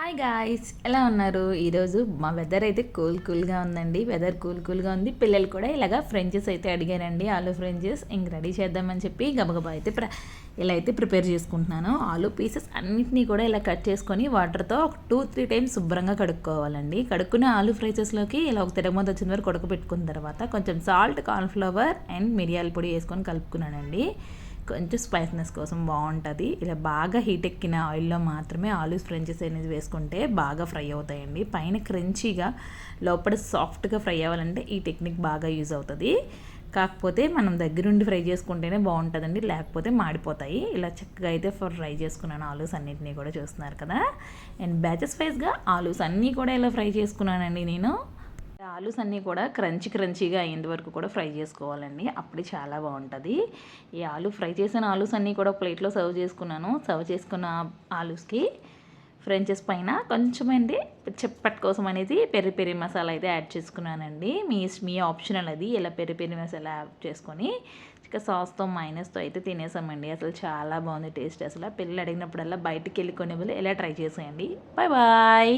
Hi guys, ఎలా ఉన్నారు? ఈరోజు మా వెదర్ అయితే కూల్గా ఉందండి. వెదర్ కూల్గా ఉంది. పిల్లలు కూడా ఇలాగా ఫ్రెంచెస్ అయితే అడిగారండి. ఆలూ ఫ్రెంచెస్ ఇంక రెడీ చేద్దామని చెప్పి గబగబా అయితే ఇలా అయితే ప్రిపేర్ చేసుకుంటున్నాను. ఆలూ పీసెస్ అన్నిటినీ కూడా ఇలా కట్ చేసుకొని వాటర్తో ఒక 2-3 టైమ్స్ శుభ్రంగా కడుక్కోవాలండి. కడుక్కున్న ఆలూ ఫ్రైసెస్లోకి ఇలా ఒక తిరగమూత వచ్చిన వరకు ఉడకబెట్టుకున్న తర్వాత కొంచెం సాల్ట్, కార్న్ఫ్లవర్ అండ్ మిరియాల పొడి వేసుకొని కలుపుకున్నానండి. కొంచెం స్పైసీనెస్ కోసం బాగుంటుంది. ఇలా బాగా హీట్ ఎక్కిన ఆయిల్లో మాత్రమే ఆలూ ఫ్రెంచెస్ అనేది వేసుకుంటే బాగా ఫ్రై అవుతాయండి. పైన క్రంచీగా లోపల సాఫ్ట్గా ఫ్రై అవ్వాలంటే ఈ టెక్నిక్ బాగా యూజ్ అవుతుంది. కాకపోతే మనం దగ్గరుండి ఫ్రై చేసుకుంటేనే బాగుంటుందండి, లేకపోతే మాడిపోతాయి. ఇలా చక్కగా అయితే ఫ్రై చేసుకున్నాను ఆలూస్ అన్నిటినీ కూడా, చూస్తున్నారు కదా. అండ్ బ్యాచెస్ వైజ్గా ఆలూస్ అన్నీ కూడా ఇలా ఫ్రై చేసుకున్నానండి నేను. ఆలూస్ అన్నీ కూడా క్రంచీగా అయ్యేంత వరకు కూడా ఫ్రై చేసుకోవాలండి, అప్పుడే చాలా బాగుంటుంది. ఈ ఫ్రై చేసిన ఆలూస్ అన్నీ కూడా ప్లేట్లో సర్వ్ చేసుకున్నాను. సర్వ్ చేసుకున్న ఆలూస్కి ఫ్రెంచెస్ పైన కొంచెమండి చెప్పట్ కోసం అనేది పెరి మసాలా అయితే యాడ్ చేసుకున్నానండి. మీ ఆప్షనల్ అది, ఇలా పెరి మసాలా యాడ్ చేసుకొని ఇక సాస్తో మైనస్తో అయితే తినేసామండి. అసలు చాలా బాగుంది టేస్ట్. అసలు పిల్లలు అడిగినప్పుడల్లా బయటికి వెళ్ళి కొనే బదులు ఇలా ట్రై చేసేయండి. Bye bye.